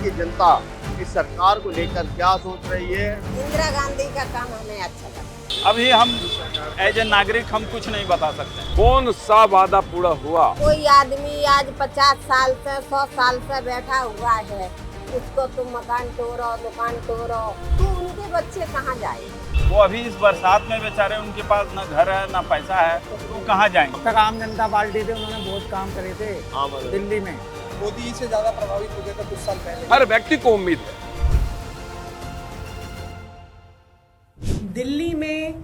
की जनता इस सरकार को लेकर क्या सोच रही है। इंदिरा गांधी का काम हमें अच्छा लगा। अभी हम एज ए नागरिक हम कुछ नहीं बता सकते। कौन सा वादा पूरा हुआ? कोई आदमी आज 50 साल से 100 साल से बैठा हुआ है, उसको तुम मकान तोड़ो, दुकान तोड़ो, तो उनके बच्चे कहाँ जाए? वो अभी इस बरसात में बेचारे, उनके पास ना घर है ना पैसा है, तो कहाँ जाएंगे। तक आम जनता पार्टी थे, उन्होंने बहुत काम करे थे दिल्ली में। मोदी से ज्यादा प्रभावित हो गया था कुछ साल पहले। हर व्यक्ति को उम्मीद है। दिल्ली में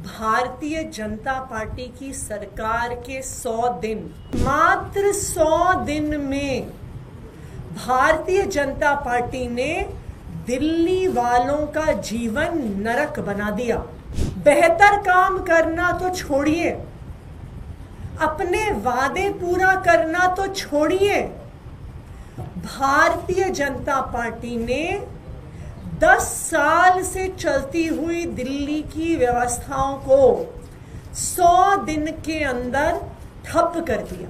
भारतीय जनता पार्टी की सरकार के 100 दिन, मात्र 100 दिन में भारतीय जनता पार्टी ने दिल्ली वालों का जीवन नरक बना दिया। बेहतर काम करना तो छोड़िए, अपने वादे पूरा करना तो छोड़िए, भारतीय जनता पार्टी ने 10 साल से चलती हुई दिल्ली की व्यवस्थाओं को 100 दिन के अंदर ठप कर दिया।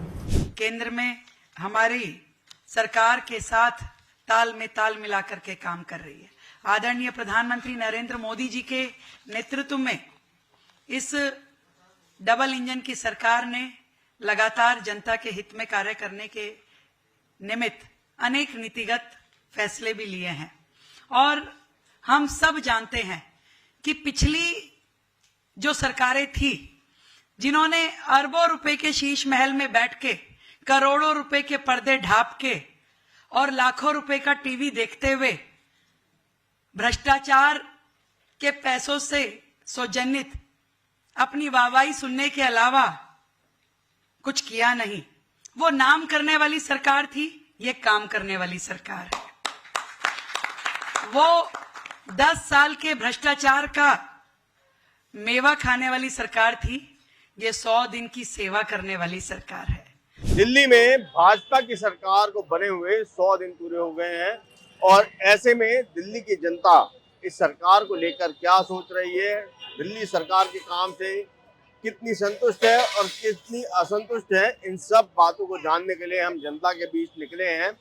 केंद्र में हमारी सरकार के साथ ताल में ताल मिलाकर के काम कर रही है। आदरणीय प्रधानमंत्री नरेंद्र मोदी जी के नेतृत्व में इस डबल इंजन की सरकार ने लगातार जनता के हित में कार्य करने के निमित्त अनेक नीतिगत फैसले भी लिए हैं। और हम सब जानते हैं कि पिछली जो सरकारें थी, जिन्होंने अरबों रुपए के शीश महल में बैठ के, करोड़ों रुपए के पर्दे ढाप के और लाखों रुपए का टीवी देखते हुए भ्रष्टाचार के पैसों से सौजन्यित अपनी वाहवाही सुनने के अलावा कुछ किया नहीं, वो नाम करने वाली सरकार थी, ये काम करने वाली सरकार है। वो 10 साल के भ्रष्टाचार का मेवा खाने वाली सरकार थी, ये 100 दिन की सेवा करने वाली सरकार है। दिल्ली में भाजपा की सरकार को बने हुए 100 दिन पूरे हो गए हैं और ऐसे में दिल्ली की जनता इस सरकार को लेकर क्या सोच रही है, दिल्ली सरकार के काम से कितनी संतुष्ट है और कितनी असंतुष्ट है, इन सब बातों को जानने के लिए हम जनता के बीच निकले हैं।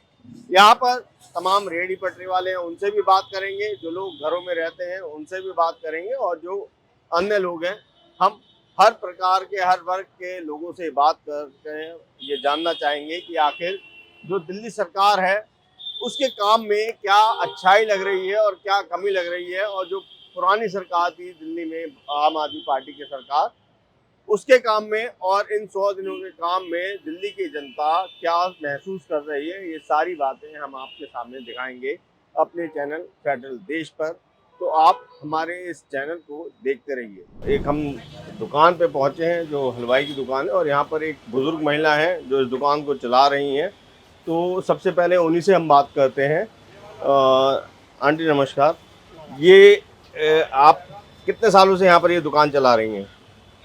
यहाँ पर तमाम रेहड़ी पटरी वाले हैं, उनसे भी बात करेंगे, जो लोग घरों में रहते हैं उनसे भी बात करेंगे और जो अन्य लोग हैं, हम हर प्रकार के हर वर्ग के लोगों से बात करते हैं। ये जानना चाहेंगे कि आखिर जो दिल्ली सरकार है उसके काम में क्या अच्छाई लग रही है और क्या कमी लग रही है, और जो पुरानी सरकार थी दिल्ली में आम आदमी पार्टी की सरकार, उसके काम में और इन 100 दिनों के काम में दिल्ली की जनता क्या महसूस कर रही है, ये सारी बातें हम आपके सामने दिखाएंगे अपने चैनल फेडरल देश पर। तो आप हमारे इस चैनल को देखते रहिए। एक हम दुकान पे पहुंचे हैं जो हलवाई की दुकान है और यहाँ पर एक बुजुर्ग महिला है जो इस दुकान को चला रही हैं। तो सबसे पहले उन्हीं से हम बात करते हैं। आंटी नमस्कार, ये आप कितने सालों से यहाँ पर ये दुकान चला रही हैं?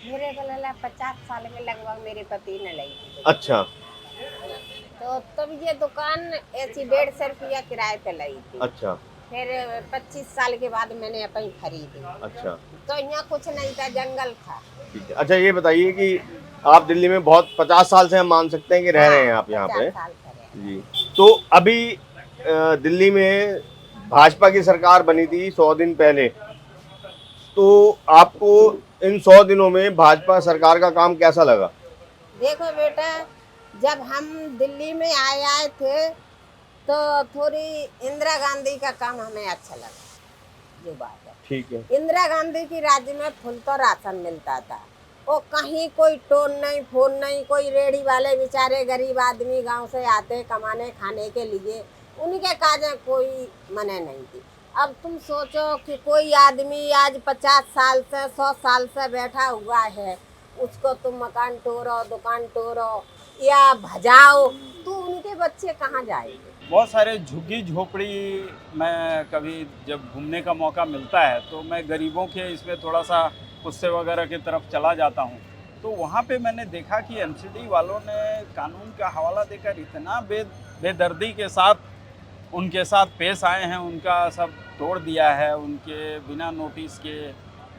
मेरे को लगा 50 साल के लगभग मेरे पति ने ली। अच्छा। तो तब ये दुकान ऐसी 150 रुपया किराए पे ली थी। अच्छा। फिर 25 साल के बाद मैंने अपनी खरीदी। अच्छा। तो यहाँ कुछ नहीं था, जंगल था। ठीक है। अच्छा, ये बताइए कि आप दिल्ली में बहुत 50 साल से हम मान सकते हैं कि रह रहे हैं आप यहाँ पे? 50 साल से जी। तो अभी दिल्ली में भाजपा की सरकार बनी थी 100 दिन पहले, तो आपको इन 100 दिनों में भाजपा सरकार का काम कैसा लगा? देखो बेटा, जब हम दिल्ली में आए थे तो थोड़ी इंदिरा गांधी का काम हमें अच्छा लगा। जो बात है ठीक है। इंदिरा गांधी की राज्य में फुल तो राशन मिलता था, वो कहीं कोई टोन नहीं, फोन नहीं, कोई रेहड़ी वाले बेचारे गरीब आदमी गांव से आते कमाने खाने के लिए, उनके काजें कोई मने नहीं थी। अब तुम सोचो कि कोई आदमी आज 50 साल से 100 साल से बैठा हुआ है, उसको तुम मकान तोड़ो, दुकान तोड़ो या भजाओ, तो उनके बच्चे कहाँ जाएंगे? बहुत सारे झुग्गी झोपड़ी मैं कभी जब घूमने का मौका मिलता है तो मैं गरीबों के इसमें थोड़ा सा कुस्से वगैरह की तरफ चला जाता हूँ। तो वहाँ पे मैंने देखा कि एमसीडी वालों ने कानून का हवाला देकर इतना बेदर्दी के साथ उनके साथ पेश आए हैं, उनका सब तोड़ दिया है, उनके बिना नोटिस के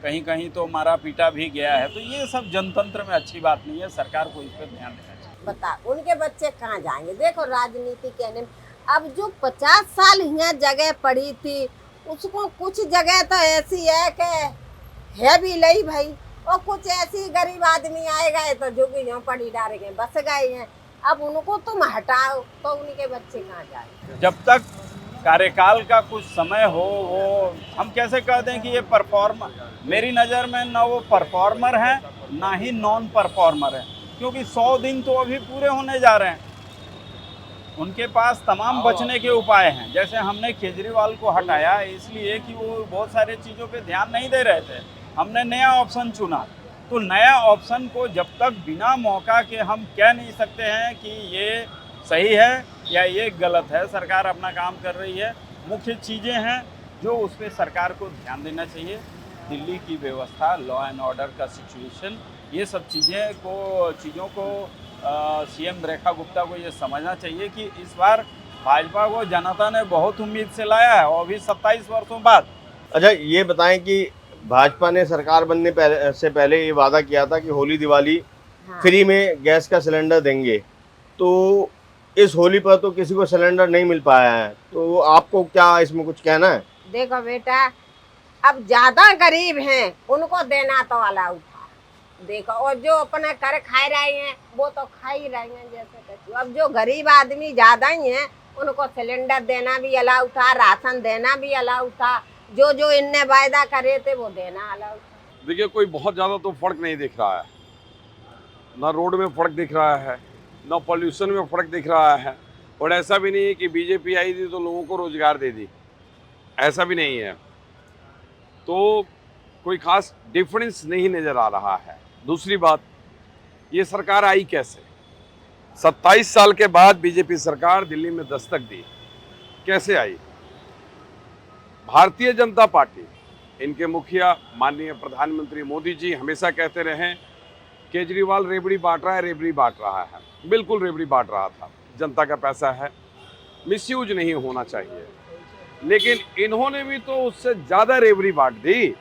कहीं कहीं तो मारा पीटा भी गया है। तो ये सब जनतंत्र में अच्छी बात नहीं है, सरकार को इस पर ध्यान देना चाहिए। बता उनके बच्चे कहाँ जाएंगे? देखो राजनीति कहने अब जो 50 साल यहाँ जगह पड़ी थी, उसको कुछ जगह तो ऐसी है कि है भी नहीं भाई, और कुछ ऐसी गरीब आदमी आए गए तो झुग्गी झोंपड़ी डाल गए बस गए हैं। अब उनको तुम हटाओ तो उनके बच्चे कहाँ जाए? जब तक कार्यकाल का कुछ समय हो, वो हम कैसे कह दें कि ये परफॉर्मर, मेरी नज़र में ना वो परफॉर्मर हैं ना ही नॉन परफॉर्मर हैं, क्योंकि 100 दिन तो अभी पूरे होने जा रहे हैं। उनके पास तमाम बचने के उपाय हैं। जैसे हमने केजरीवाल को हटाया इसलिए कि वो बहुत सारे चीज़ों पे ध्यान नहीं दे रहे थे, हमने नया ऑप्शन चुना। तो नया ऑप्शन को जब तक बिना मौका के हम कह नहीं सकते हैं कि ये सही है या ये गलत है। सरकार अपना काम कर रही है, मुख्य चीज़ें हैं जो उस पर सरकार को ध्यान देना चाहिए। दिल्ली की व्यवस्था, लॉ एंड ऑर्डर का सिचुएशन, ये सब चीज़ों को सीएम रेखा गुप्ता को ये समझना चाहिए कि इस बार भाजपा को जनता ने बहुत उम्मीद से लाया है, और अभी 27 वर्षों बाद। अच्छा, ये बताएं कि भाजपा ने सरकार बनने से पहले ये वादा किया था कि होली दिवाली फ्री में गैस का सिलेंडर देंगे, तो इस होली पर तो किसी को सिलेंडर नहीं मिल पाया है, तो आपको क्या इसमें कुछ कहना है? देखो बेटा, अब ज्यादा गरीब हैं उनको देना तो अलाउ था, देखो, और जो अपने कर खा रहे हैं वो तो खा ही रहे हैं जैसे तैसे। अब जो गरीब आदमी ज्यादा ही हैं उनको सिलेंडर देना भी अलाउ था, राशन देना भी अलाउ था, जो इनने वायदा करे थे वो देना अलाउ था। देखिए, कोई बहुत ज़्यादा तो फर्क नहीं दिख रहा है, ना रोड में फर्क दिख रहा है, ना पॉल्यूशन में फर्क दिख रहा है। और ऐसा भी नहीं है कि बीजेपी आई थी तो लोगों को रोजगार दे दी, ऐसा भी नहीं है। तो कोई खास डिफरेंस नहीं नज़र आ रहा है। दूसरी बात, ये सरकार आई कैसे? 27 साल के बाद बीजेपी सरकार दिल्ली में दस्तक दी, कैसे आई? भारतीय जनता पार्टी, इनके मुखिया माननीय प्रधानमंत्री मोदी जी हमेशा कहते रहे केजरीवाल रेबड़ी बांट रहा है, रेबड़ी बांट रहा है। बिल्कुल रेबड़ी बांट रहा था, जनता का पैसा है, मिसयूज नहीं होना चाहिए। लेकिन इन्होंने भी तो उससे ज़्यादा रेबड़ी बांट दी।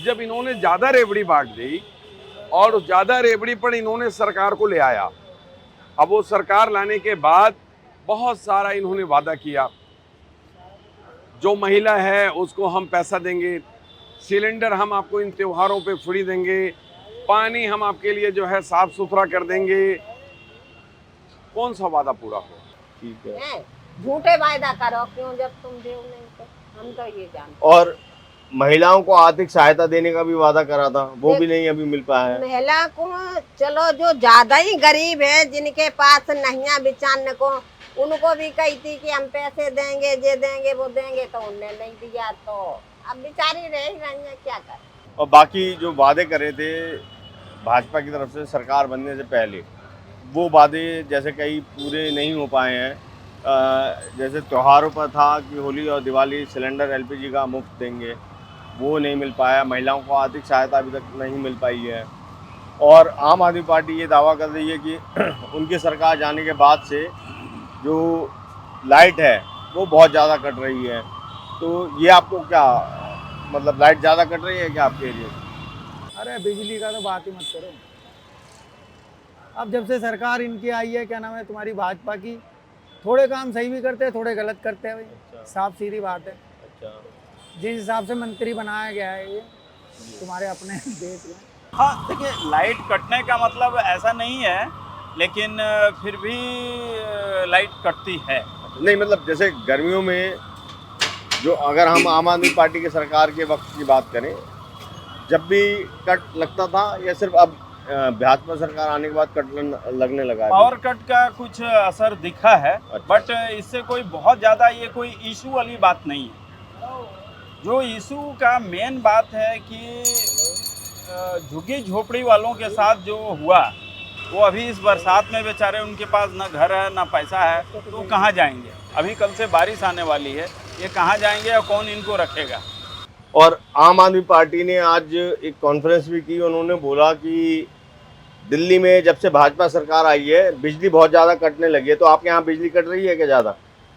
जब इन्होंने ज़्यादा रेबड़ी बांट दी और उस ज़्यादा रेबड़ी पर इन्होंने सरकार को ले आया, अब वो सरकार लाने के बाद बहुत सारा इन्होंने वादा किया। जो महिला है उसको हम पैसा देंगे, सिलेंडर हम आपको इन त्योहारों पे फ्री देंगे, पानी हम आपके लिए जो है साफ सुथरा कर देंगे। कौन सा वादा पूरा हो? ठीक है, झूठे वायदा करो क्यों, जब तुम दो नहीं तो हम तो ये जानते। और महिलाओं को आर्थिक सहायता देने का भी वादा करा था, वो भी नहीं अभी मिल पाया है। महिला को चलो जो ज्यादा ही गरीब है, जिनके पास नहिया बिचाने को, उनको भी कही थी कि हम पैसे देंगे, ये देंगे, वो देंगे, तो उनने नहीं दिया, तो अब बेचारी रह ही रही है, क्या करें। और बाकी जो वादे करे थे भाजपा की तरफ से सरकार बनने से पहले, वो वादे जैसे कई पूरे नहीं हो पाए हैं। जैसे त्योहारों पर था कि होली और दिवाली सिलेंडर एलपीजी का मुफ्त देंगे, वो नहीं मिल पाया। महिलाओं को आर्थिक सहायता अभी तक नहीं मिल पाई है। और आम आदमी पार्टी ये दावा कर रही है कि उनकी सरकार जाने के बाद से जो लाइट है वो बहुत ज़्यादा कट रही है। तो ये आपको क्या मतलब, लाइट ज़्यादा कट रही है क्या आपके एरिया में? अरे बिजली का तो बात ही मत करो। अब जब से सरकार इनकी आई है, क्या नाम है तुम्हारी भाजपा की, थोड़े काम सही भी करते हैं, थोड़े गलत करते हैं भाई, साफ सीधी बात है। अच्छा, जिस हिसाब से मंत्री बनाया गया है ये तुम्हारे अपने देश में। हाँ, देखिए, लाइट कटने का मतलब ऐसा नहीं है, लेकिन फिर भी लाइट कटती है। नहीं मतलब जैसे गर्मियों में जो, अगर हम आम आदमी पार्टी के सरकार के वक्त की बात करें, जब भी कट लगता था, या सिर्फ अब भाजपा सरकार आने के बाद कट लगने लगा है? पावर कट का कुछ असर दिखा है। अच्छा। बट इससे कोई बहुत ज़्यादा ये कोई इशू वाली बात नहीं है। जो इशू का मेन बात है कि झुग्गी झोपड़ी वालों के साथ जो हुआ, वो अभी इस बरसात में बेचारे, उनके पास ना घर है ना पैसा है, तो कहाँ जाएंगे? अभी कल से बारिश आने वाली है, ये कहाँ जाएंगे और कौन इनको रखेगा? और आम आदमी पार्टी ने आज एक कॉन्फ्रेंस भी की, उन्होंने बोला कि दिल्ली में जब से भाजपा सरकार आई है बिजली बहुत ज़्यादा कटने लगी है। तो आपके यहाँ बिजली कट रही है क्या ज़्यादा?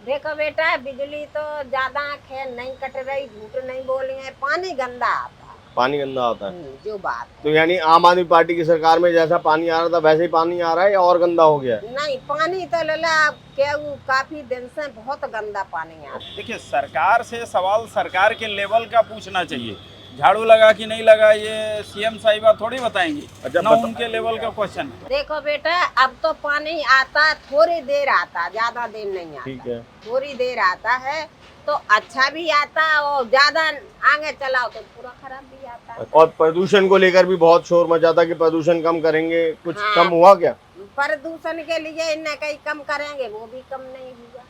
देखो बेटा, बिजली तो ज्यादा खैर नहीं कट रही, झूठ नहीं बोली है, पानी गंदा आता है। पानी गंदा आता है। जो बात है। तो यानी आम आदमी पार्टी की सरकार में जैसा पानी आ रहा था वैसे ही पानी आ रहा है या और गंदा हो गया है? नहीं, पानी तो लला क्या काफी दिन से बहुत गंदा पानी आ। देखिए, सरकार से सवाल सरकार के लेवल का पूछना चाहिए। झाड़ू लगा कि नहीं लगा ये सीएम साहिबा थोड़ी बताएंगी। अच्छा, ना उनके लेवल का क्वेश्चन है। देखो बेटा, अब तो पानी आता थोड़ी देर आता, ज्यादा देर नहीं आता। ठीक है। थोड़ी देर आता है तो अच्छा भी आता, और ज्यादा आगे चलाओ तो पूरा खराब भी आता है। और प्रदूषण को लेकर भी बहुत शोर मचा था कि प्रदूषण कम करेंगे, कुछ हाँ। कम हुआ क्या? प्रदूषण के लिए इन्हें कहीं कम करेंगे, वो भी कम नहीं हुआ,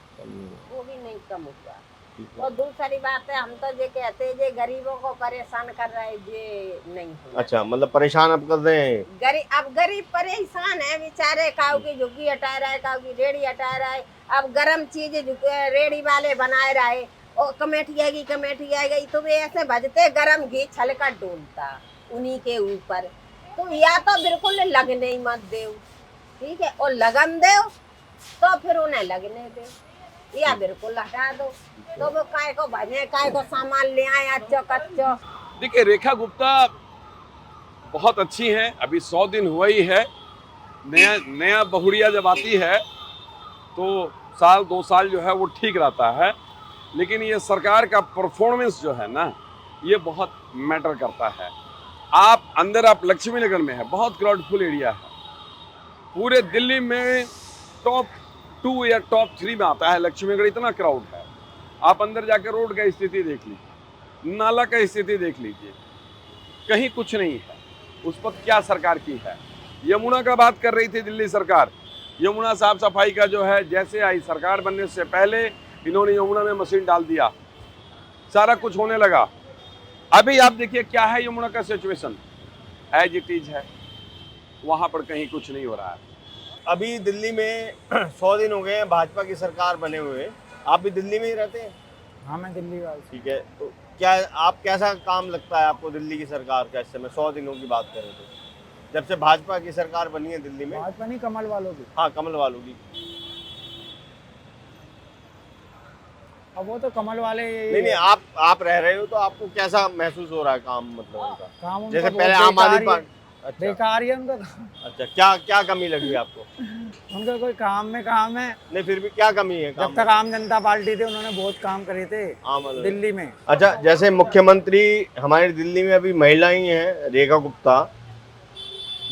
वो भी नहीं कम हुआ। और दूसरी बात है, हम तो ये कहते हैं, ये गरीबों को परेशान कर रहे हैं, ये नहीं हुआ। अच्छा, मतलब परेशान अब कर रहे हैं। अब गरीब परेशान है बेचारे, काऊ की झुग्गी हटा रहा है, काऊ की रेड़ी हटा रहा है। अब गरम चीज रेड़ी वाले बनाए रहे, और कमेटी आएगी तो वे ऐसे भजते गरम घी छलका डोलता उन्हीं के ऊपर। तो या तो बिल्कुल लगने ही मत दो, ठीक है, और लगन दो तो फिर उन्हें लगने दो, या बिल्कुल हटा दो। तो वो काय को भजे, काय को सामान ले आए अच्छो कच्चो। देखिए, रेखा गुप्ता बहुत अच्छी हैं। अभी 100 दिन हुआ ही है। नया बहुड़िया जब आती है तो साल 2 साल जो है वो ठीक रहता है, लेकिन ये सरकार का परफॉर्मेंस जो है ना, ये बहुत मैटर करता है। आप लक्ष्मी नगर में है, बहुत क्राउडफुल एरिया है। पूरे दिल्ली में टॉप 2 या टॉप 3 में आता है लक्ष्मी नगर, इतना क्राउड है। आप अंदर जाकर रोड का स्थिति देख लीजिए, नाला का स्थिति देख लीजिए, कहीं कुछ नहीं है। उस पर क्या सरकार की है? यमुना का बात कर रही थी दिल्ली सरकार। यमुना साफ सफाई का जो है, जैसे आई सरकार बनने से पहले इन्होंने यमुना में मशीन डाल दिया, सारा कुछ होने लगा। अभी आप देखिए क्या है यमुना का सिचुएशन, एज इट इज है, वहां पर कहीं कुछ नहीं हो रहा है। अभी दिल्ली में 100 दिन हो गए हैं भाजपा की सरकार बने हुए। आप भी दिल्ली में ही रहते हैं? हाँ, मैं दिल्ली वाला। ठीक है, तो क्या आप कैसा काम लगता है आपको दिल्ली की सरकार का इस समय 100 दिनों की बात करें तो, जब से भाजपा की सरकार बनी है दिल्ली में? भाजपा नहीं, कमल वालों की। हाँ, कमल वालों की। अब वो तो कमल वाले नहीं, आप रह रहे हो तो आपको कैसा महसूस हो रहा है काम, मतलब उनका? काम उनका जैसे बहुत पहले आम आदमी पार्टी। अच्छा, बेकार ही है उनका काम। अच्छा, क्या कमी लगी आपको? उनका कोई काम में काम है। नहीं, फिर भी क्या कमी है काम जब तक आम जनता पार्टी थे उन्होंने बहुत काम करे थे दिल्ली में। अच्छा, जैसे मुख्यमंत्री हमारे दिल्ली में अभी महिला ही हैं, रेखा गुप्ता,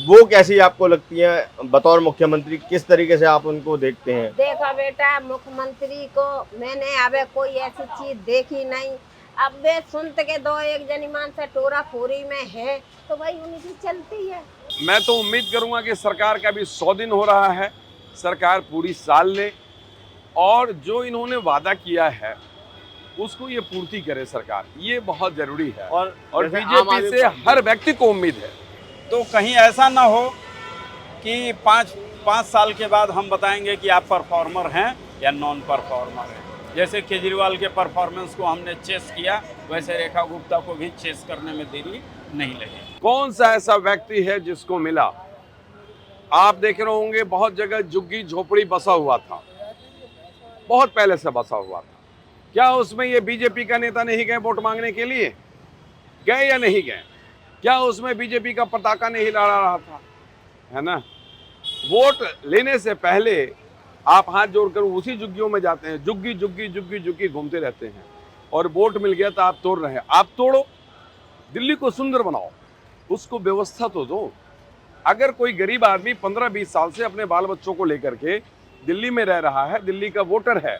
वो कैसी आपको लगती है बतौर मुख्यमंत्री? किस तरीके से आप उनको देखते हैं? देखो बेटा, मुख्यमंत्री को मैंने अब कोई ऐसी चीज देखी नहीं। अब वे सुनते के 2-1 जनीमान से टोरा फोरी में है तो भाई उनकी चलती है। मैं तो उम्मीद करूंगा कि सरकार का भी 100 दिन हो रहा है, सरकार पूरी साल ले और जो इन्होंने वादा किया है उसको ये पूर्ति करे सरकार, ये बहुत जरूरी है। और बीजेपी से हर व्यक्ति को उम्मीद है। तो कहीं ऐसा ना हो कि 5 साल के बाद हम बताएंगे कि आप परफॉर्मर हैं या नॉन परफॉर्मर हैं। जैसे केजरीवाल के परफॉर्मेंस को हमने चेस किया, वैसे रेखा गुप्ता को भी चेस करने में देरी नहीं लगी। कौन सा ऐसा व्यक्ति है जिसको मिला? आप देख रहे होंगे बहुत जगह झुग्गी झोपड़ी बसा हुआ था, बहुत पहले से बसा हुआ था। क्या उसमें ये बीजेपी का नेता नहीं गए वोट मांगने के लिए? गए या नहीं गए? क्या उसमें बीजेपी का पताका नहीं लहरा रहा था? है ना? वोट लेने से पहले आप हाथ जोड़कर उसी झुग्गियों में जाते हैं, झुग्गी झुग्गी झुग्गी झुग्गी घूमते रहते हैं, और वोट मिल गया तो आप तोड़ रहे हैं। आप तोड़ो, दिल्ली को सुंदर बनाओ, उसको व्यवस्था तो दो। अगर कोई गरीब आदमी 15-20 साल से अपने बाल बच्चों को लेकर के दिल्ली में रह रहा है, दिल्ली का वोटर है,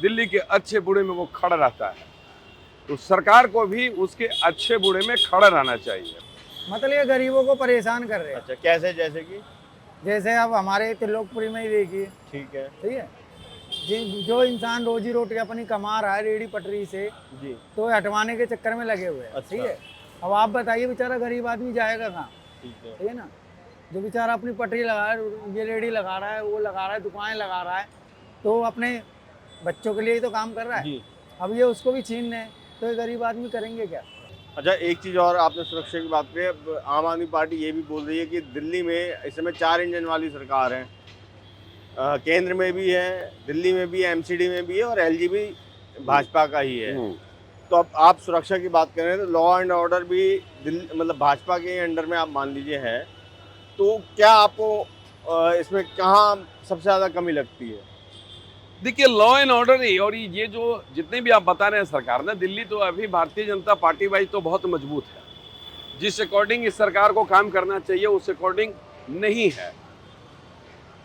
दिल्ली के अच्छे बुरे में वो खड़ा रहता है, तो सरकार को भी उसके अच्छे बुरे में खड़ा रहना चाहिए। मतलब ये गरीबों को परेशान कर रहे हैं। अच्छा, कैसे? जैसे कि जैसे अब हमारे त्रिलोकपुरी में ही देखिए, ठीक है, ठीक है, जो इंसान रोजी रोटी अपनी कमा रहा है रेडी पटरी से जी, तो हटवाने के चक्कर में लगे हुए हैं। अच्छा। ठीक है, अब आप बताइए बेचारा गरीब आदमी जाएगा कहाँ? ठीक है ना? जो बेचारा अपनी पटरी लगा रहा है, ये रेडी लगा रहा है, वो लगा रहा है, दुकानें लगा रहा है, तो अपने बच्चों के लिए ही तो काम कर रहा है। जी। अब ये उसको भी छीन रहे हैं, तो ये गरीब आदमी करेंगे क्या? अच्छा, एक चीज़ और, आपने सुरक्षा की बात की। अब आम आदमी पार्टी ये भी बोल रही है कि दिल्ली में इस समय 4 इंजन वाली सरकार है, केंद्र में भी है, दिल्ली में भी है, एमसीडी में भी है, और एलजी भी भाजपा का ही है। तो अब आप सुरक्षा की बात करें तो लॉ एंड ऑर्डर भी दिल्ली मतलब भाजपा के अंडर में आप मान लीजिए है, तो क्या आपको इसमें कहाँ सबसे ज़्यादा कमी लगती है? देखिए, लॉ एंड ऑर्डर ही और ये जो जितने भी आप बता रहे हैं सरकार ने, दिल्ली तो अभी भारतीय जनता पार्टी वाइज तो बहुत मजबूत है। जिस अकॉर्डिंग इस सरकार को काम करना चाहिए उस अकॉर्डिंग नहीं है।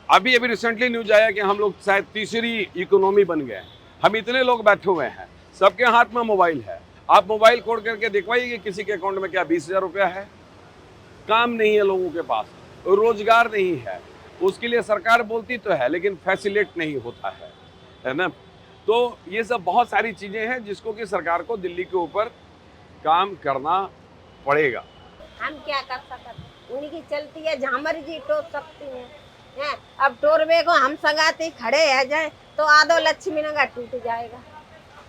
अभी रिसेंटली न्यूज आया कि हम लोग शायद तीसरी इकोनॉमी बन गए। हम इतने लोग बैठे हुए हैं, सबके हाथ में मोबाइल है। आप मोबाइल खोल करके दिखवाइए कि किसी के अकाउंट में क्या 20,000 रुपया है? काम नहीं है लोगों के पास, रोजगार नहीं है। उसके लिए सरकार बोलती तो है लेकिन फैसिलिटेट नहीं होता है ना। तो ये सब बहुत सारी चीजें हैं जिसको कि सरकार को दिल्ली के ऊपर काम करना पड़ेगा। हम क्या कर सकते, उनकी चलती है झामर जी टोक सकती हैं। अब टोरवे को हम संगाती खड़े है जाए तो आधो लक्ष्मी नगर टूट जाएगा।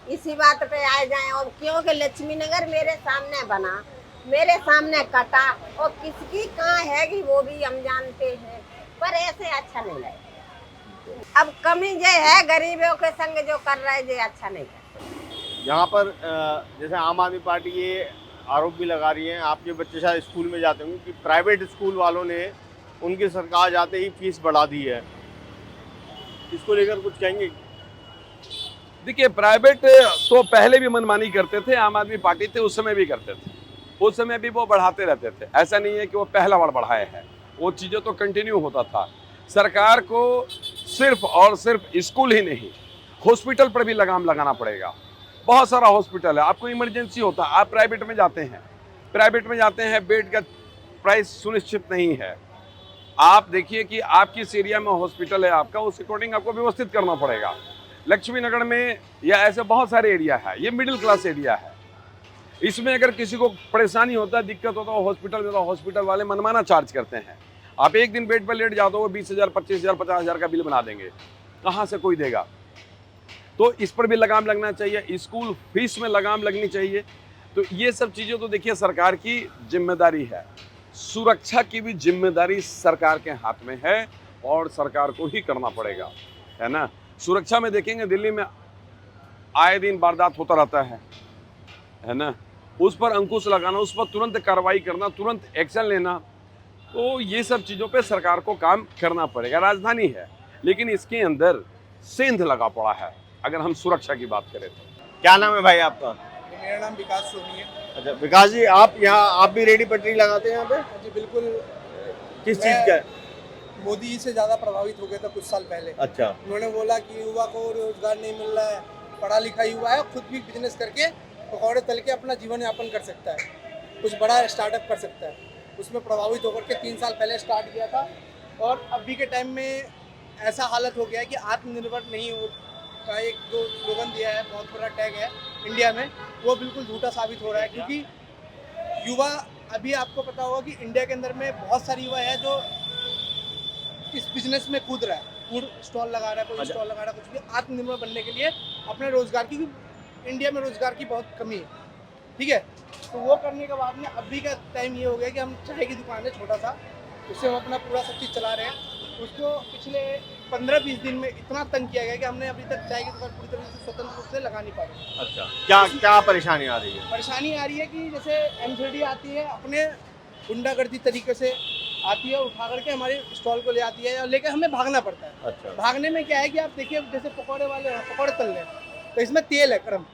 इसी बात पे आ जाए, और क्योंकि लक्ष्मी नगर मेरे सामने बना, मेरे सामने कटा, और किसकी कहाँ है कि वो भी हम जानते हैं, पर ऐसे अच्छा नहीं लगेगा। अब कमी जो है गरीबों के संग जो कर रहा है, जो अच्छा नहीं कर। यहाँ पर जैसे आम आदमी पार्टी ये आरोप भी लगा रही है, आपके बच्चे शायद स्कूल में जाते होंगे, कि प्राइवेट स्कूल वालों ने उनकी सरकार जाते ही फीस बढ़ा दी है। इसको लेकर कुछ कहेंगे? देखिए, प्राइवेट तो पहले भी मनमानी करते थे, आम आदमी पार्टी थे उस समय भी करते थे, उस समय भी वो बढ़ाते रहते थे। ऐसा नहीं है कि वो पहला बार बढ़ाए हैं, वो चीज़ें तो कंटिन्यू होता था। सरकार को सिर्फ और सिर्फ स्कूल ही नहीं, हॉस्पिटल पर भी लगाम लगाना पड़ेगा। बहुत सारा हॉस्पिटल है, आपको इमरजेंसी होता है, आप प्राइवेट में जाते हैं, बेड का प्राइस सुनिश्चित नहीं है। आप देखिए कि आप किस एरिया में हॉस्पिटल है आपका, उस अकॉर्डिंग आपको व्यवस्थित करना पड़ेगा। लक्ष्मी नगर में या ऐसे बहुत सारे एरिया है, ये मिडिल क्लास एरिया है। इसमें अगर किसी को परेशानी होता है, दिक्कत होता है हॉस्पिटल में, तो हॉस्पिटल वाले मनमाना चार्ज करते हैं। आप एक दिन बेड पर लेट जाओ तो वो 20,000, 25,000, 50,000 का बिल बना देंगे। कहाँ से कोई देगा? तो इस पर भी लगाम लगना चाहिए, स्कूल फीस में लगाम लगनी चाहिए। तो ये सब चीज़ें तो देखिए सरकार की जिम्मेदारी है। सुरक्षा की भी जिम्मेदारी सरकार के हाथ में है और सरकार को ही करना पड़ेगा, है ना। सुरक्षा में देखेंगे दिल्ली में आए दिन वारदात होता रहता है ना। उस पर अंकुश लगाना, उस पर तुरंत कार्रवाई करना, तुरंत एक्शन लेना, तो ये सब चीज़ों पे सरकार को काम करना पड़ेगा। राजधानी है लेकिन इसके अंदर सेंध लगा पड़ा है अगर हम सुरक्षा की बात करें तो। क्या नाम है भाई आपका? मेरा नाम विकास सोनी है। अच्छा विकास जी, आप भी रेडी पटरी लगाते हैं यहाँ पे? जी बिल्कुल। किस चीज़ का? मोदी जी से ज़्यादा प्रभावित हो गया था कुछ साल पहले। अच्छा। उन्होंने बोला कि युवा को रोजगार नहीं मिल रहा है, पढ़ा लिखा युवा है, खुद भी बिजनेस करके पकौड़े तल के अपना जीवन यापन कर सकता है, कुछ बड़ा स्टार्टअप कर सकता है। उसमें प्रभावित होकर के 3 साल पहले स्टार्ट किया था, और अभी के टाइम में ऐसा हालत हो गया है कि आत्मनिर्भर नहीं हो का एक जो स्लोगन दिया है, बहुत बड़ा टैग है इंडिया में, वो बिल्कुल झूठा साबित हो रहा है। क्योंकि युवा, अभी आपको पता होगा कि इंडिया के अंदर में बहुत सारे युवा है जो इस बिजनेस में कूद रहा है, फूड स्टॉल लगा रहा है, कोई स्टॉल लगा रहा है, कुछ भी आत्मनिर्भर बनने के लिए अपने रोजगार की, इंडिया में रोजगार की बहुत कमी है, ठीक है। तो वो करने के बाद में अभी का टाइम ये हो गया कि हम चाय की दुकान है छोटा सा, उससे हम अपना पूरा सब चीज़ चला रहे हैं। उसको पिछले 15-20 दिन में इतना तंग किया गया कि हमने अभी तक चाय की दुकान पूरी तरह से स्वतंत्र रूप से लगा नहीं पाए। अच्छा, क्या परेशानी आ रही है? परेशानी आ रही है कि जैसे MCD आती है, अपने गुंडागर्दी तरीके से आती है, उठा करके हमारे स्टॉल को ले आती है और लेकर हमें भागना पड़ता है। अच्छा। भागने में क्या है कि आप देखिए, जैसे पकौड़े वाले पकौड़े तल रहे हैं तो इसमें तेल है गर्म,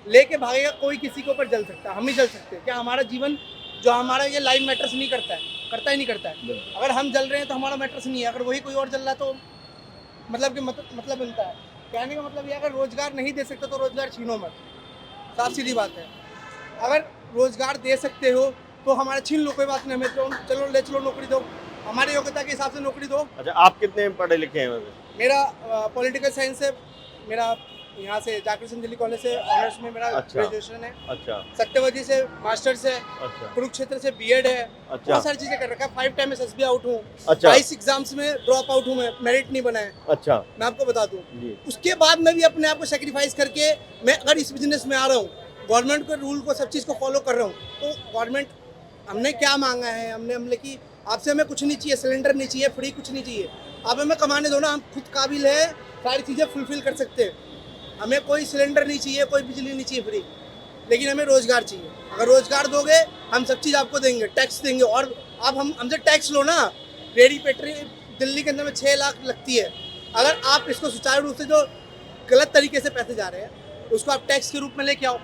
लेके भागेगा कोई, किसी के ऊपर जल सकता है, हम ही जल सकते हैं क्या? हमारा जीवन जो हमारा ये लाइफ मैटर्स नहीं करता है, करता ही नहीं करता है। अगर हम जल रहे हैं तो हमारा मैटर्स नहीं है, अगर वही कोई और जल रहा है तो मतलब कि मतलब बनता है। कहने का मतलब ये, अगर रोजगार नहीं दे सकते तो रोजगार छीनो मत, साफ सीधी बात है। अगर रोजगार दे सकते हो तो हमारा छीन लो, कोई बात नहीं, हमें चलो ले चलो, नौकरी दो, हमारी योग्यता के हिसाब से नौकरी दो। अच्छा, आप कितने पढ़े लिखे हैं वैसे? मेरा पॉलिटिकल साइंस से, मेरा यहाँ से जाकिर हुसैन दिल्ली कॉलेज से ऑनर्स में मेरा ग्रेजुएशन है। अच्छा। सत्यवती से मास्टर्स है। अच्छा। कुरुक्षेत्र से BEd है। अच्छा। बहुत सारी चीजें कर रखा है। 5 टाइम SSB आउट हूँ। अच्छा। 22 एग्जाम्स में ड्रॉप आउट हूँ, मैं मेरिट नहीं बना है। अच्छा। मैं आपको बता दूँ, उसके बाद मैं भी अपने आप को सेक्रीफाइस करके मैं अगर इस बिजनेस में आ रहा हूँ, गवर्नमेंट के रूल को, सब चीज़ को फॉलो कर रहा हूँ, तो गवर्नमेंट हमने क्या मांगा है, हमने कि आपसे हमें कुछ नहीं चाहिए, सिलेंडर नहीं चाहिए, फ्री कुछ नहीं चाहिए, आप हमें कमाने दो ना, हम खुद काबिल है, सारी चीज़ें फुलफिल कर सकते हैं, हमें कोई सिलेंडर नहीं चाहिए, कोई बिजली नहीं चाहिए फ्री, लेकिन हमें रोजगार चाहिए। अगर रोजगार दोगे हम सब चीज़ आपको देंगे, टैक्स देंगे। और आप हमसे टैक्स लो ना। रेडी पेट्री दिल्ली के अंदर में 6 लाख लगती है। अगर आप इसको सुचारू रूप से, जो गलत तरीके से पैसे जा रहे हैं उसको आप टैक्स के रूप में लेके आओ,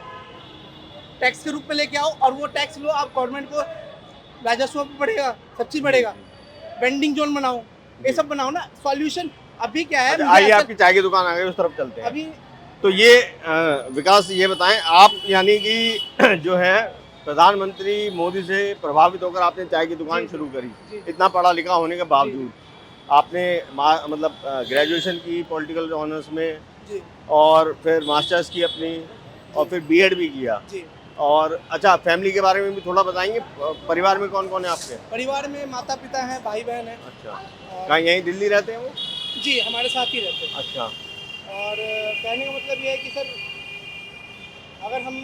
टैक्स के रूप में लेके आओ, और वो टैक्स लो आप, गवर्नमेंट को राजस्व बढ़ेगा, सब चीज़ बढ़ेगा। वेंडिंग जोन बनाओ, ये सब बनाओ ना। सॉल्यूशन अभी क्या है, अच्छा, मुझे आइए ऐसा- आपकी चाय की दुकान आ गई, उस तरफ चलते हैं। अभी तो ये विकास, ये बताएं आप, यानी कि जो है प्रधानमंत्री मोदी से प्रभावित होकर आपने चाय की दुकान शुरू करी। इतना पढ़ा लिखा होने के बावजूद आपने मतलब ग्रेजुएशन की पॉलिटिकल ऑनर्स में, जी और फिर मास्टर्स की अपनी, और फिर बीएड भी किया। जी और अच्छा, फैमिली के बारे में भी थोड़ा बताएंगे, परिवार में कौन कौन है आपके? परिवार में माता पिता हैं, भाई बहन हैं। अच्छा, और- कहाँ यहीं दिल्ली रहते हैं वो? जी हमारे साथ ही रहते हैं। अच्छा, और कहने का मतलब ये है कि सर, अगर हम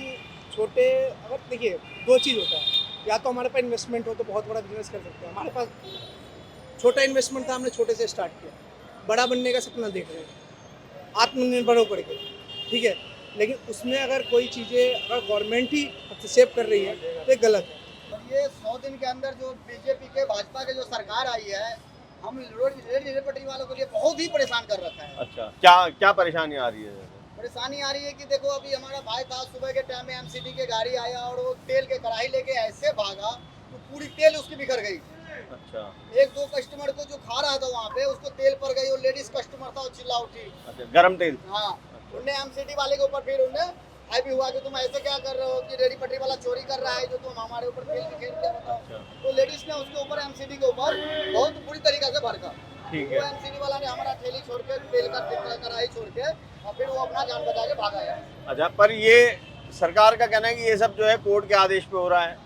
छोटे, अगर देखिए 2 चीज़ होता है, या तो हमारे पास इन्वेस्टमेंट हो तो बहुत बड़ा बिजनेस कर सकते हैं। हमारे पास छोटा इन्वेस्टमेंट था, हमने छोटे से स्टार्ट किया। बड़ा बनने का सपना देख रहे हैं, आत्मनिर्भर होकर के, ठीक है। लेकिन उसमें अगर कोई चीज़ें अगर गवर्नमेंट ही हस्तक्षेप कर रही है तो ये गलत है। और ये 100 दिन के अंदर जो बीजेपी के, भाजपा के जो सरकार आई है, हम रेल पटरी वालों के लिए बहुत ही परेशान कर रखा है। अच्छा, क्या क्या परेशानी आ रही है? परेशानी आ रही है कि देखो, अभी हमारा भाई था, सुबह के टाइम में एमसीडी के गाड़ी आया और वो तेल के कढ़ाई लेके ऐसे भागा तो पूरी तेल उसकी बिखर गई। अच्छा, 1-2 कस्टमर को जो खा रहा था वहाँ पे, उसको तेल पड़ गई। और लेडीज कस्टमर था, वो चिल्ला उठी। अच्छा, गरम तेल। हाँ, उनने एमसीडी वाले के ऊपर फिर उन्हें हाई भी हुआ कि तुम ऐसे क्या कर रहे हो, कि रेडी पटरी वाला चोरी कर रहा है जो तुम हमारे ऊपर तेल बिखेर दिया, बताओ। अच्छा, तो लेडीज ने उसके ऊपर एमसीडी के ऊपर बहुत बुरी तरीके से भड़का। ठीक वो है। एमसीडी वाला ने हमारा ठेली छोड़ के, तेल का कढ़ाई छोड़ के, और फिर वो अपना जान बचा के भागा है। अच्छा, पर ये सरकार का कहना है कि ये सब जो है कोर्ट के आदेश पे हो रहा है,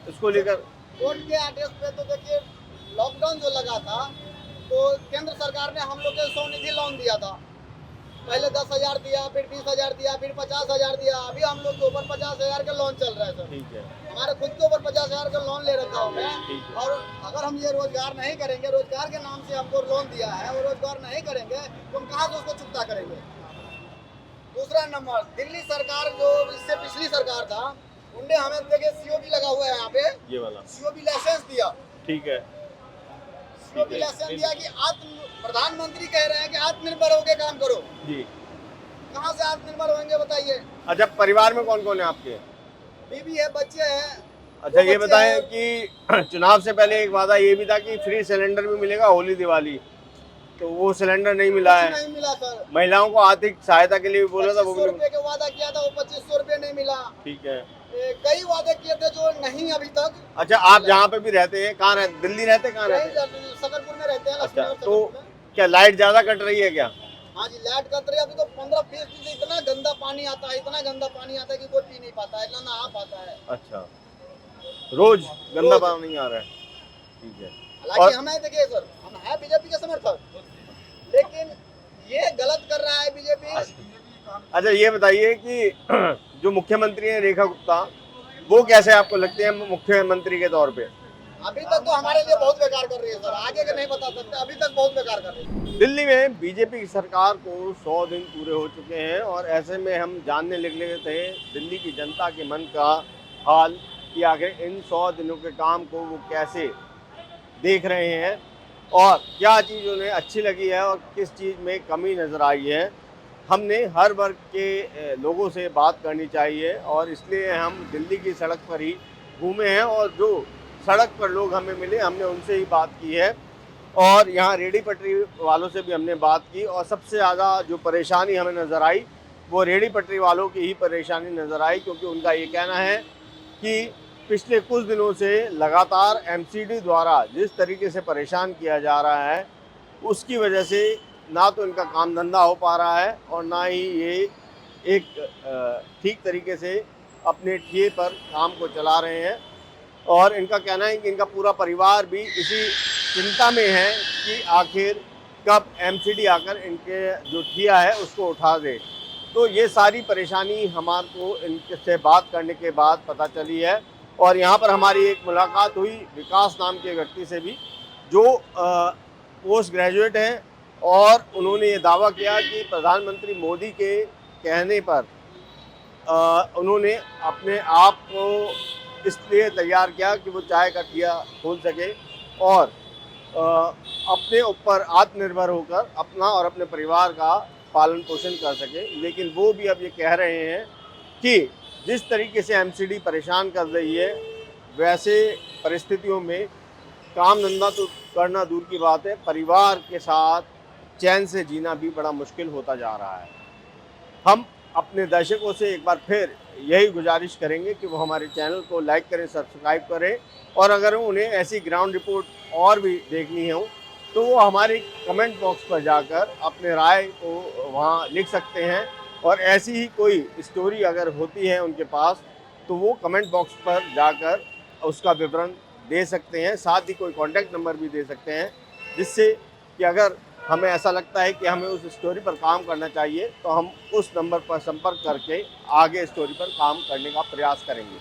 इसको लेकर। कोर्ट के आदेश पे तो देखिए, लॉकडाउन जो लगा था तो केंद्र सरकार ने हम लोग के स्वनिधि लोन दिया था। पहले 10,000 दिया, फिर 20,000 दिया, फिर 50,000 दिया। अभी हम लोग के ऊपर 50,000 का लोन चल रहा है सर। ठीक है, हमारे खुद के ऊपर 50,000 का लोन ले रखा हूँ मैं। ठीक है। और अगर हम ये रोजगार नहीं करेंगे, रोजगार के नाम से हमको लोन दिया है, और रोजगार नहीं करेंगे तो हम कहाँ से उसको चुकता करेंगे। दूसरा नंबर, दिल्ली सरकार जो इससे पिछली सरकार था, उनने हमें देखिए सीओबी लगा हुआ है यहाँ पे, ये वाला। सीओबी लाइसेंस दिया। ठीक है, सीओबी लाइसेंस दिया कि प्रधानमंत्री कह रहे हैं कि आत्मनिर्भर होकर काम करो। जी। कहाँ से आत्मनिर्भर होंगे बताइए। अच्छा, परिवार में कौन कौन है आपके? बीवी है, बच्चे हैं। अच्छा, 2 ये बच्चे बताएं हैं। कि चुनाव से पहले एक वादा ये भी था कि फ्री सिलेंडर भी मिलेगा होली दिवाली, तो वो सिलेंडर नहीं मिला कुछ है। नहीं मिला सर। महिलाओं को आर्थिक सहायता के लिए भी बोला था, वो 2500 भी रुपए का वादा किया था, वो 2500 रुपए नहीं मिला। ठीक है। कई वादे किए थे जो नहीं अभी तक। अच्छा, आप जहाँ पे भी रहते हैं, कहाँ रहते? दिल्ली रहते, कहाँ रहते हैं? सकरपुर में रहते हैं। अच्छा, लक्ष्मीनगर तो सकरपुर में। क्या लाइट ज्यादा कट रही है क्या? हाँ जी, लाइट कट रही है। अभी तो 15-20 दिन से इतना गंदा पानी आता है, इतना गंदा पानी आता है कि कोई पी नहीं पाता है, ना नहा पाता है। अच्छा, रोज गंदा रोज। पानी आ रहा है। ठीक है। हालांकि और- हमें देखिए सर, हम है बीजेपी के समर्थक, लेकिन ये गलत कर रहा है बीजेपी। अच्छा, ये बताइए कि जो मुख्यमंत्री हैं रेखा गुप्ता, वो कैसे आपको लगते हैं मुख्यमंत्री के तौर पे? अभी तक तो हमारे लिए बहुत बेकार कर रही है सर, आगे के नहीं बता सकते, अभी तक बहुत बेकार कर रही है। दिल्ली में बीजेपी की सरकार को 100 दिन पूरे हो चुके हैं, और ऐसे में हम जानने लगे थे दिल्ली की जनता के मन का हाल कि आखिर इन 100 दिनों के काम को वो कैसे देख रहे हैं, और क्या चीज़ उन्हें अच्छी लगी है और किस चीज़ में कमी नज़र आई है। हमने हर वर्ग के लोगों से बात करनी चाहिए, और इसलिए हम दिल्ली की सड़क पर ही घूमे हैं, और जो सड़क पर लोग हमें मिले हमने उनसे ही बात की है, और यहाँ रेडी पटरी वालों से भी हमने बात की। और सबसे ज़्यादा जो परेशानी हमें नज़र आई वो रेडी पटरी वालों की ही परेशानी नज़र आई, क्योंकि उनका ये कहना है कि पिछले कुछ दिनों से लगातार एमसीडी द्वारा जिस तरीके से परेशान किया जा रहा है, उसकी वजह से ना तो इनका काम धंधा हो पा रहा है, और ना ही ये एक ठीक तरीके से अपने ठिए पर काम को चला रहे हैं। और इनका कहना है कि इनका पूरा परिवार भी इसी चिंता में है कि आखिर कब एमसीडी आकर इनके जो ठिया है उसको उठा दे। तो ये सारी परेशानी हमारे को इनसे बात करने के बाद पता चली है, और यहाँ पर हमारी एक मुलाकात हुई विकास नाम के व्यक्ति से भी, जो पोस्ट ग्रेजुएट हैं, और उन्होंने ये दावा किया कि प्रधानमंत्री मोदी के कहने पर उन्होंने अपने आप को इसलिए तैयार किया कि वो चाय का ठिया खोल सके और अपने ऊपर आत्मनिर्भर होकर अपना और अपने परिवार का पालन पोषण कर सके। लेकिन वो भी अब ये कह रहे हैं कि जिस तरीके से एमसीडी परेशान कर रही है, वैसे परिस्थितियों में काम धंधा तो करना दूर की बात है, परिवार के साथ चैन से जीना भी बड़ा मुश्किल होता जा रहा है। हम अपने दर्शकों से एक बार फिर यही गुजारिश करेंगे कि वो हमारे चैनल को लाइक करें, सब्सक्राइब करें, और अगर उन्हें ऐसी ग्राउंड रिपोर्ट और भी देखनी हो तो वो हमारे कमेंट बॉक्स पर जाकर अपने राय को वहाँ लिख सकते हैं। और ऐसी ही कोई स्टोरी अगर होती है उनके पास तो वो कमेंट बॉक्स पर जाकर उसका विवरण दे सकते हैं, साथ ही कोई कॉन्टैक्ट नंबर भी दे सकते हैं, जिससे कि अगर हमें ऐसा लगता है कि हमें उस स्टोरी पर काम करना चाहिए तो हम उस नंबर पर संपर्क करके आगे स्टोरी पर काम करने का प्रयास करेंगे।